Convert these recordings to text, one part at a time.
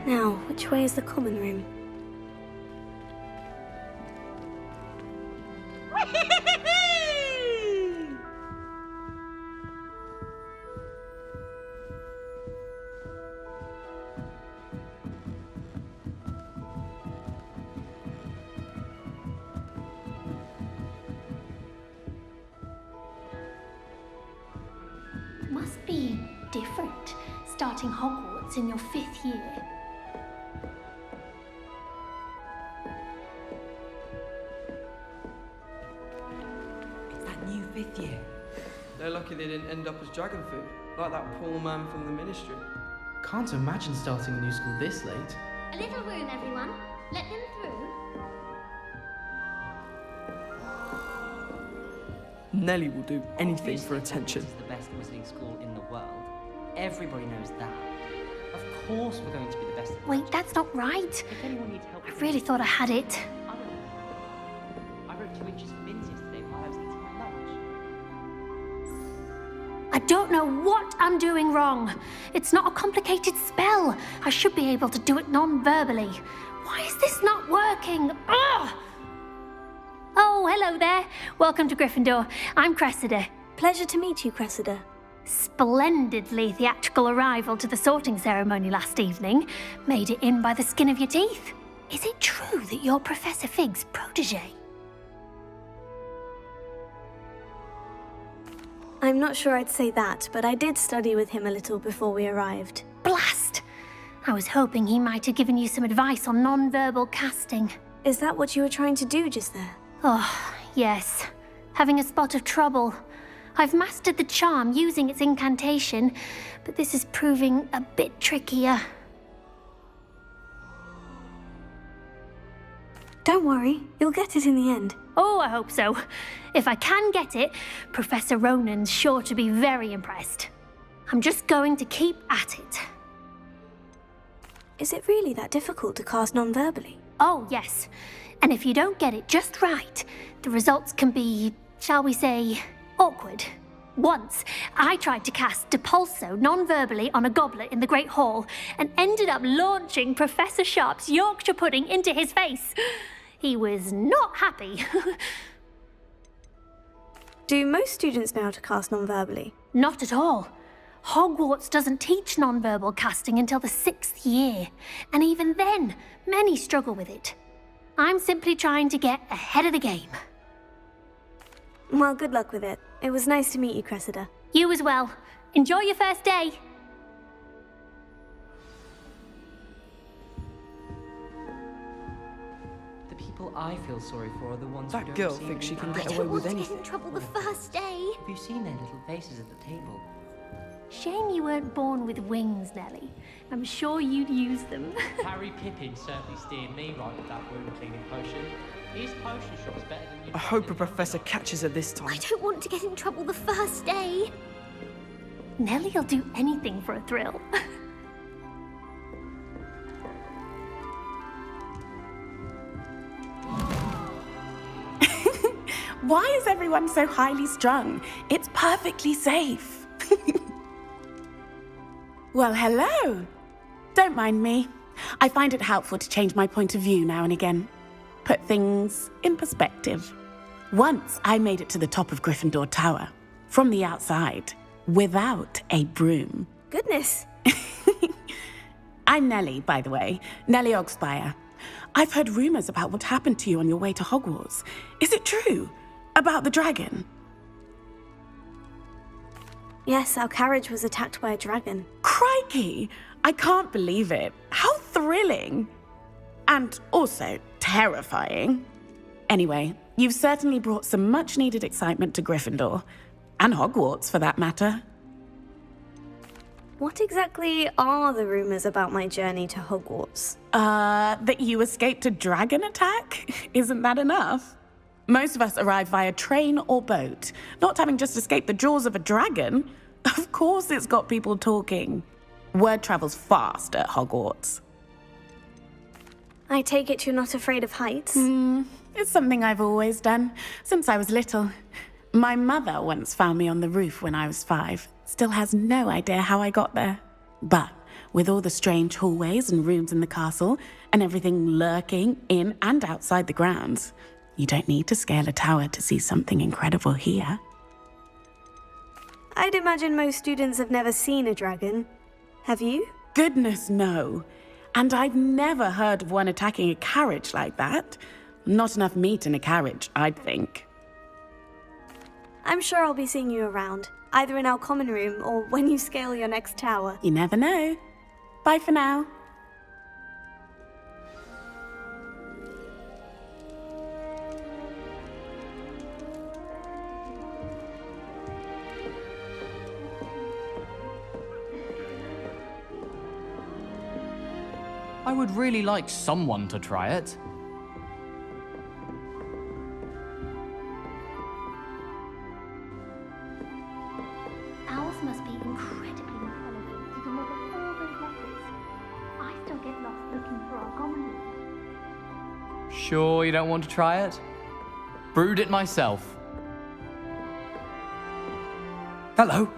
Now, which way is the common room? Must be different, starting Hogwarts in your 5th year. It's that new 5th year. They're lucky they didn't end up as dragon food, like that poor man from the ministry. Can't imagine starting a new school this late. A little room, everyone. Let them through. Nelly will do anything Obviously, for attention. Hogwarts is the best wizarding school in the world. Everybody knows that. Of course we're going to be the best. Wait, that's not right. If anyone needs help I with really thought I had it. I wrote 2 inches of bins yesterday while I was eating my lunch. I don't know what I'm doing wrong. It's not a complicated spell. I should be able to do it non-verbally. Why is this not working? Ugh! Oh, hello there. Welcome to Gryffindor. I'm Cressida. Pleasure to meet you, Cressida. Splendidly theatrical arrival to the sorting ceremony last evening. Made it in by the skin of your teeth. Is it true that you're Professor Fig's protege? I'm not sure I'd say that, but I did study with him a little before we arrived. Blast! I was hoping he might have given you some advice on non-verbal casting. Is that what you were trying to do just there? Oh, yes. Having a spot of trouble. I've mastered the charm using its incantation, but this is proving a bit trickier. Don't worry, you'll get it in the end. Oh, I hope so. If I can get it, Professor Ronan's sure to be very impressed. I'm just going to keep at it. Is it really that difficult to cast non-verbally? Oh, yes. And if you don't get it just right, the results can be, shall we say, awkward. Once, I tried to cast Depulso non-verbally on a goblet in the Great Hall and ended up launching Professor Sharp's Yorkshire pudding into his face. He was not happy. Do most students know how to cast non-verbally? Not at all. Hogwarts doesn't teach non-verbal casting until the 6th year, and even then, many struggle with it. I'm simply trying to get ahead of the game. Well, good luck with it. It was nice to meet you, Cressida. You as well. Enjoy your first day. The people I feel sorry for are the ones who That don't girl seem thinks she can embarrassed. get away with anything. in trouble the first day. Have you seen their little faces at the table? Shame you weren't born with wings, Nelly. I'm sure you'd use them. Harry Pippin certainly steered me right with that wound cleaning potion. His potion shop's better than you. I hope a professor catches her this I time. don't want to get in trouble the first day. Nelly'll do anything for a thrill. Why is everyone so highly strung? It's perfectly safe. Well, hello. Don't mind me. I find it helpful to change my point of view now and again. Put things in perspective. Once I made it to the top of Gryffindor Tower, from the outside, without a broom. Goodness. I'm Nellie, by the way. Nellie Ogspire. I've heard rumors about what happened to you on your way to Hogwarts. Is it true? About the dragon? Yes, our carriage was attacked by a dragon. Crikey! I can't believe it. How thrilling! And also terrifying. Anyway, you've certainly brought some much-needed excitement to Gryffindor. And Hogwarts, for that matter. What exactly are the rumors about my journey to Hogwarts? That you escaped a dragon attack? Isn't that enough? Most of us arrive via train or boat, not having just escaped the jaws of a dragon. Of course it's got people talking. Word travels fast at Hogwarts. I take it you're not afraid of heights? It's something I've always done, since I was little. My mother once found me on the roof when I was 5. Still has no idea how I got there. But with all the strange hallways and rooms in the castle, and everything lurking in and outside the grounds. You don't need to scale a tower to see something incredible here. I'd imagine most students have never seen a dragon. Have you? Goodness, no. And I've never heard of one attacking a carriage like that. Not enough meat in a carriage, I'd think. I'm sure I'll be seeing you around, either in our common room or when you scale your next tower. You never know. Bye for now. I would really like someone to try it. Owls must be incredibly intelligent to deliver all those letters. I still get lost looking for our common room. Sure you don't want to try it? Brewed it myself. Hello,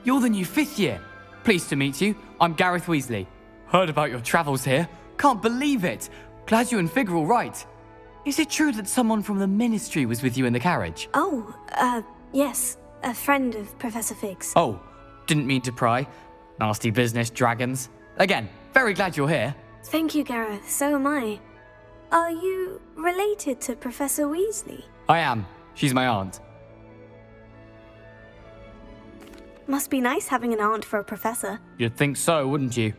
you're the new 5th year. Pleased to meet you. I'm Gareth Weasley. Heard about your travels here. Can't believe it. Glad you and Fig are all right. Is it true that someone from the Ministry was with you in the carriage? Oh, yes. A friend of Professor Fig's. Oh, didn't mean to pry. Nasty business, dragons. Again, very glad you're here. Thank you, Gareth. So am I. Are you related to Professor Weasley? I am. She's my aunt. Must be nice having an aunt for a professor. You'd think so, wouldn't you?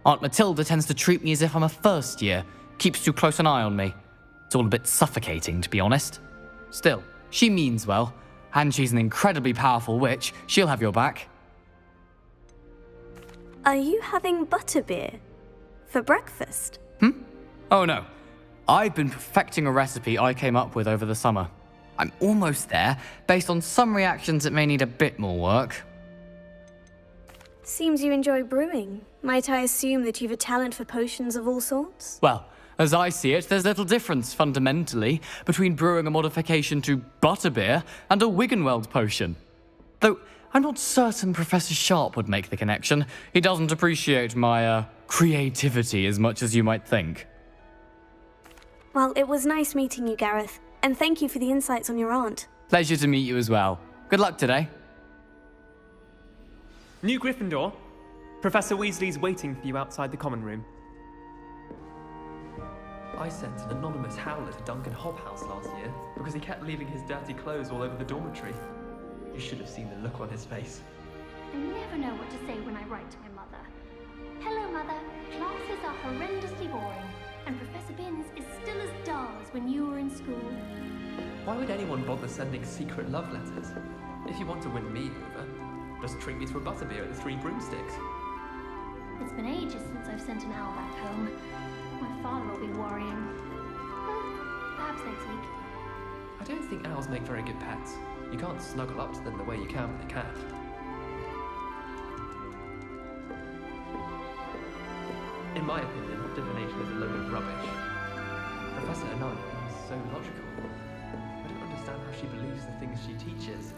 Aunt Matilda tends to treat me as if I'm a first year. Keeps too close an eye on me. It's all a bit suffocating, to be honest. Still, she means well. And she's an incredibly powerful witch. She'll have your back. Are you having butterbeer for breakfast? Oh no. I've been perfecting a recipe I came up with over the summer. I'm almost there. Based on some reactions, it may need a bit more work. Seems you enjoy brewing. Might I assume that you've a talent for potions of all sorts? Well, as I see it, there's little difference, fundamentally, between brewing a modification to butterbeer and a Wiggenweld potion. Though, I'm not certain Professor Sharp would make the connection. He doesn't appreciate my, creativity as much as you might think. Well, it was nice meeting you, Gareth, and thank you for the insights on your aunt. Pleasure to meet you as well. Good luck today. New Gryffindor, Professor Weasley's waiting for you outside the common room. I sent an anonymous howler to Duncan Hobhouse last year because he kept leaving his dirty clothes all over the dormitory. You should have seen the look on his face. I never know what to say when I write to my mother. Hello, Mother. Classes are horrendously boring, and Professor Binns is still as dull as when you were in school. Why would anyone bother sending secret love letters? If you want to win me over, just treat me to a butterbeer at the Three Broomsticks. It's been ages since I've sent an owl back home. My father will be worrying. Well, perhaps next week. I don't think owls make very good pets. You can't snuggle up to them the way you can with a cat. In my opinion, divination is a load of rubbish. Professor Anand is so logical. I don't understand how she believes the things she teaches.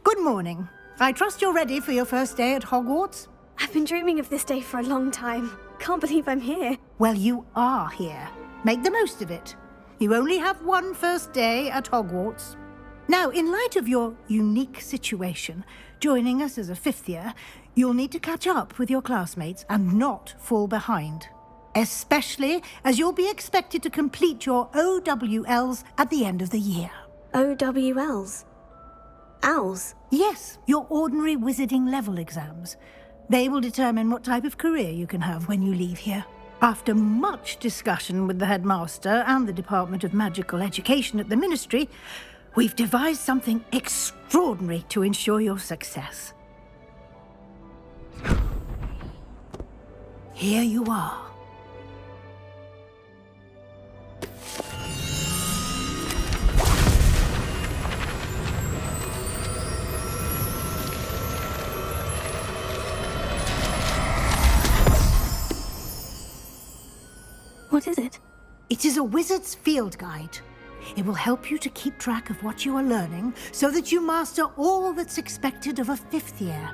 Good morning. I trust you're ready for your first day at Hogwarts? I've been dreaming of this day for a long time. Can't believe I'm here. Well, you are here. Make the most of it. You only have one first day at Hogwarts. Now, in light of your unique situation, joining us as a 5th year, you'll need to catch up with your classmates and not fall behind. Especially as you'll be expected to complete your OWLs at the end of the year. OWLs? Owls? Yes, your ordinary wizarding level exams. They will determine what type of career you can have when you leave here. After much discussion with the headmaster and the Department of Magical Education at the Ministry, we've devised something extraordinary to ensure your success. Here you are. What is it? It is a wizard's field guide. It will help you to keep track of what you are learning so that you master all that's expected of a 5th year.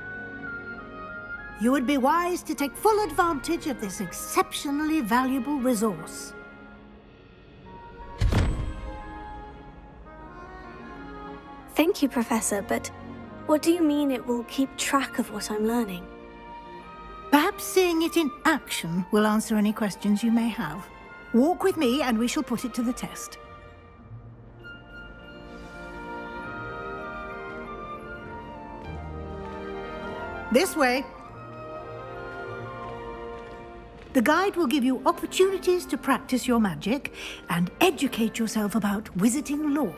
You would be wise to take full advantage of this exceptionally valuable resource. Thank you, Professor, but what do you mean it will keep track of what I'm learning? Perhaps seeing it in action will answer any questions you may have. Walk with me and we shall put it to the test. This way. The guide will give you opportunities to practice your magic and educate yourself about wizarding lore.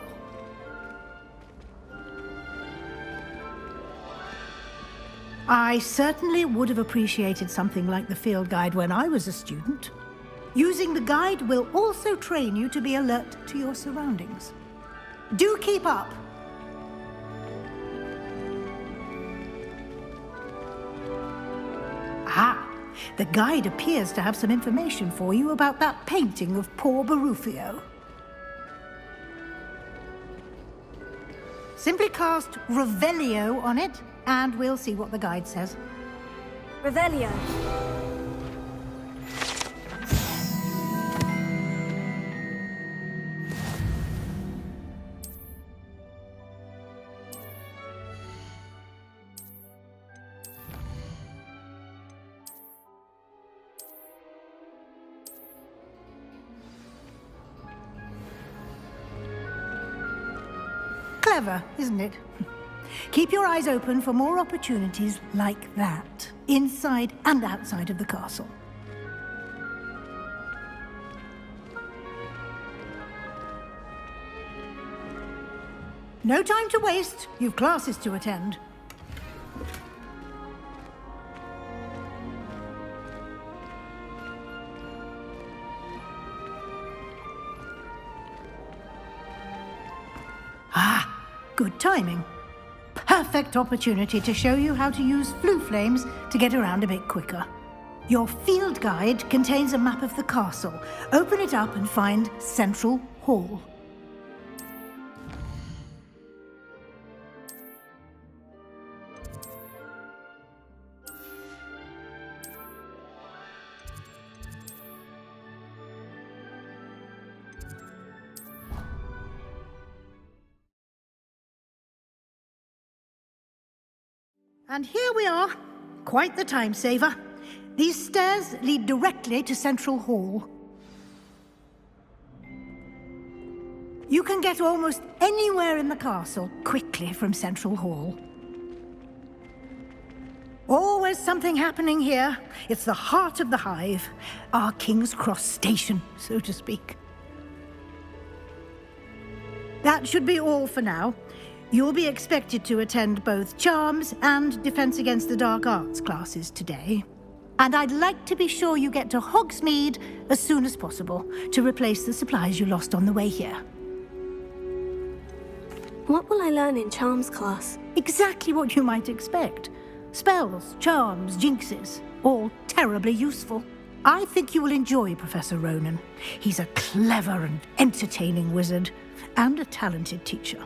I certainly would have appreciated something like the field guide when I was a student. Using the guide will also train you to be alert to your surroundings. Do keep up! Ah, the guide appears to have some information for you about that painting of poor Barufio. Simply cast Revelio on it, and we'll see what the guide says. Revelio. Clever, isn't it? Keep your eyes open for more opportunities like that, inside and outside of the castle. No time to waste. You've classes to attend. Ah, good timing. Perfect opportunity to show you how to use flue flames to get around a bit quicker. Your field guide contains a map of the castle. Open it up and find Central Hall. And here we are. Quite the time saver. These stairs lead directly to Central Hall. You can get almost anywhere in the castle quickly from Central Hall. Always something happening here. It's the heart of the hive. Our King's Cross station, so to speak. That should be all for now. You'll be expected to attend both Charms and Defense Against the Dark Arts classes today. And I'd like to be sure you get to Hogsmeade as soon as possible to replace the supplies you lost on the way here. What will I learn in Charms class? Exactly what you might expect. Spells, charms, jinxes, all terribly useful. I think you will enjoy Professor Ronan. He's a clever and entertaining wizard, and a talented teacher.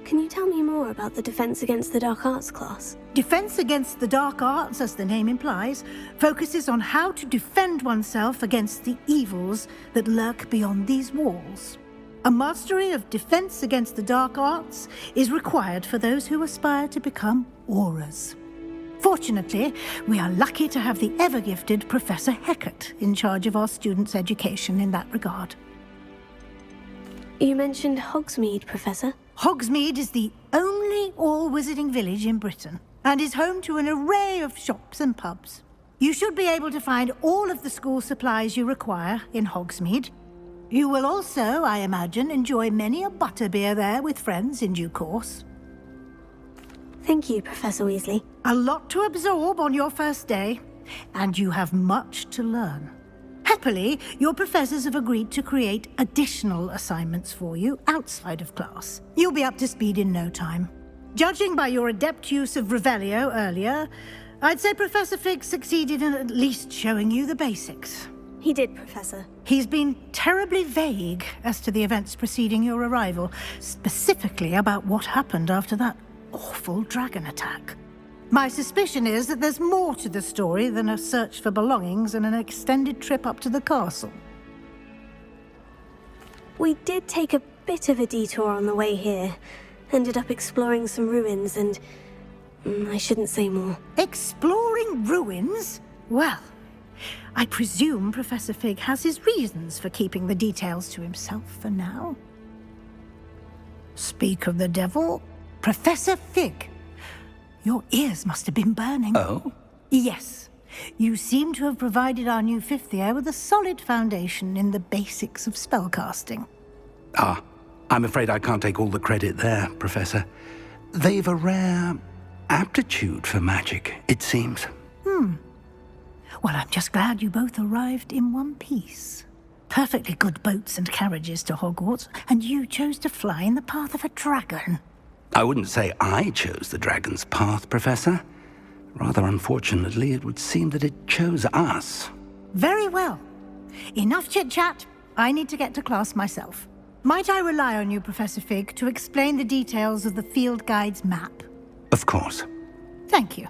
Can you tell me more about the Defense Against the Dark Arts class? Defense Against the Dark Arts, as the name implies, focuses on how to defend oneself against the evils that lurk beyond these walls. A mastery of Defense Against the Dark Arts is required for those who aspire to become auras. Fortunately, we are lucky to have the ever-gifted Professor Hecat in charge of our students' education in that regard. You mentioned Hogsmeade, Professor. Hogsmeade is the only all-wizarding village in Britain and is home to an array of shops and pubs. You should be able to find all of the school supplies you require in Hogsmeade. You will also, I imagine, enjoy many a butterbeer there with friends in due course. Thank you, Professor Weasley. A lot to absorb on your first day, and you have much to learn. Happily, your professors have agreed to create additional assignments for you outside of class. You'll be up to speed in no time. Judging by your adept use of Revelio earlier, I'd say Professor Fig succeeded in at least showing you the basics. He did, Professor. He's been terribly vague as to the events preceding your arrival, specifically about what happened after that awful dragon attack. My suspicion is that there's more to the story than a search for belongings and an extended trip up to the castle. We did take a bit of a detour on the way here. Ended up exploring some ruins and... I shouldn't say more. Exploring ruins? Well, I presume Professor Fig has his reasons for keeping the details to himself for now. Speak of the devil, Professor Fig. Your ears must have been burning. Oh? Yes. You seem to have provided our new fifth year with a solid foundation in the basics of spellcasting. Ah, I'm afraid I can't take all the credit there, Professor. They've a rare aptitude for magic, it seems. Well, I'm just glad you both arrived in one piece. Perfectly good boats and carriages to Hogwarts, and you chose to fly in the path of a dragon. I wouldn't say I chose the dragon's path, Professor. Rather unfortunately, it would seem that it chose us. Very well. Enough chit-chat. I need to get to class myself. Might I rely on you, Professor Fig, to explain the details of the field guide's map? Of course. Thank you.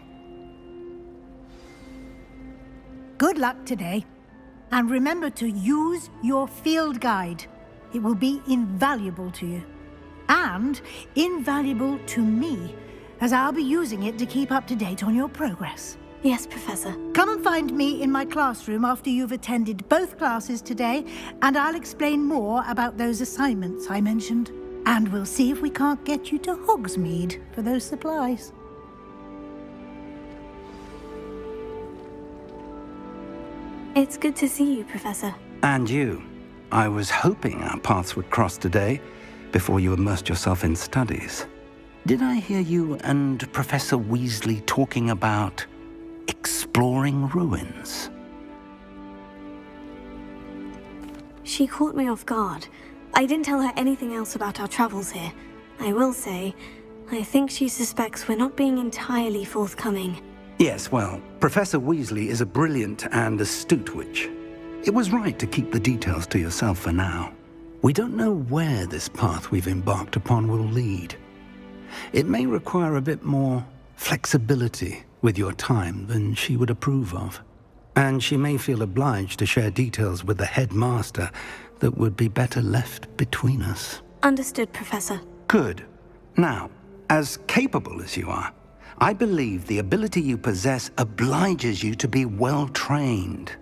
Good luck today. And remember to use your field guide. It will be invaluable to you. And invaluable to me, as I'll be using it to keep up to date on your progress. Yes, Professor. Come and find me in my classroom after you've attended both classes today, and I'll explain more about those assignments I mentioned. And we'll see if we can't get you to Hogsmeade for those supplies. It's good to see you, Professor. And you. I was hoping our paths would cross today, before you immersed yourself in studies. Did I hear you and Professor Weasley talking about exploring ruins? She caught me off guard. I didn't tell her anything else about our travels here. I will say, I think she suspects we're not being entirely forthcoming. Yes, well, Professor Weasley is a brilliant and astute witch. It was right to keep the details to yourself for now. We don't know where this path we've embarked upon will lead. It may require a bit more flexibility with your time than she would approve of. And she may feel obliged to share details with the headmaster that would be better left between us. Understood, Professor. Good. Now, as capable as you are, I believe the ability you possess obliges you to be well-trained.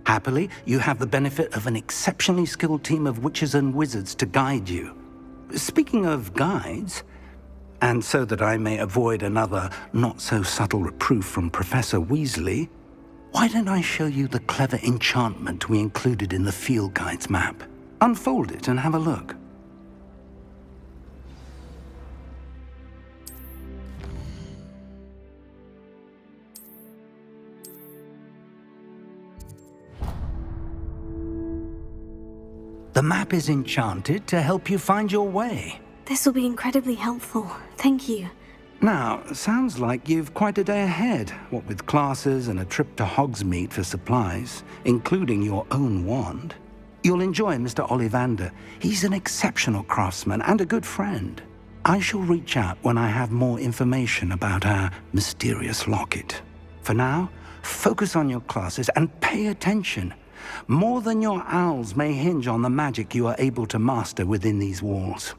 Happily, you have the benefit of an exceptionally skilled team of witches and wizards to guide you. Speaking of guides, and so that I may avoid another not-so-subtle reproof from Professor Weasley, why don't I show you the clever enchantment we included in the field guide's map? Unfold it and have a look. The map is enchanted to help you find your way. This will be incredibly helpful. Thank you. Now, sounds like you've quite a day ahead, what with classes and a trip to Hogsmeade for supplies, including your own wand. You'll enjoy Mr. Ollivander. He's an exceptional craftsman and a good friend. I shall reach out when I have more information about our mysterious locket. For now, focus on your classes and pay attention. More than your owls may hinge on the magic you are able to master within these walls.